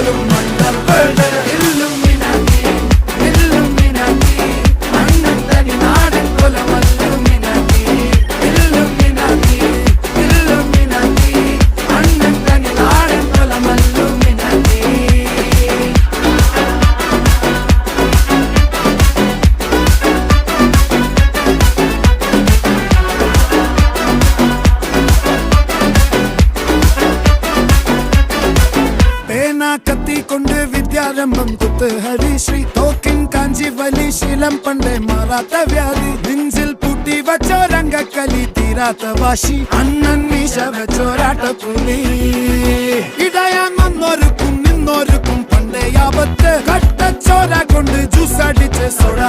പോലും മണ്ടപ്പേട് Illuminati Illuminati അണ്ണൻ തനി നാടൻ കൊലമല്ലുമിനാറ്റി ഇല്ലുമിനാറ്റി ഇല്ലുമിനാറ്റി അണ്ണൻ തനി നാടൻ കൊലമല്ലുമിനാറ്റി. കത്തി കൊണ്ട് വിദ്യാരംഭം കുത്ത് ഹരിശ്രീ തോക്കിൻ കാഞ്ചി വലി ശീലം പണ്ടേ മാറാത്ത വ്യാധി നെഞ്ചിൽ പൂട്ടി വച്ചോരംഗക്കലി തീരാത്ത വാശി അണ്ണൻ മീശ വെച്ചോരാട്ട പുലി ഇടയാൻ വന്നോർക്കും നിന്നോർക്കും പണ്ടേ ആപത്ത് കട്ടച്ചോര കൊണ്ട് ജ്യൂസ് അടിച്ച് സോഡ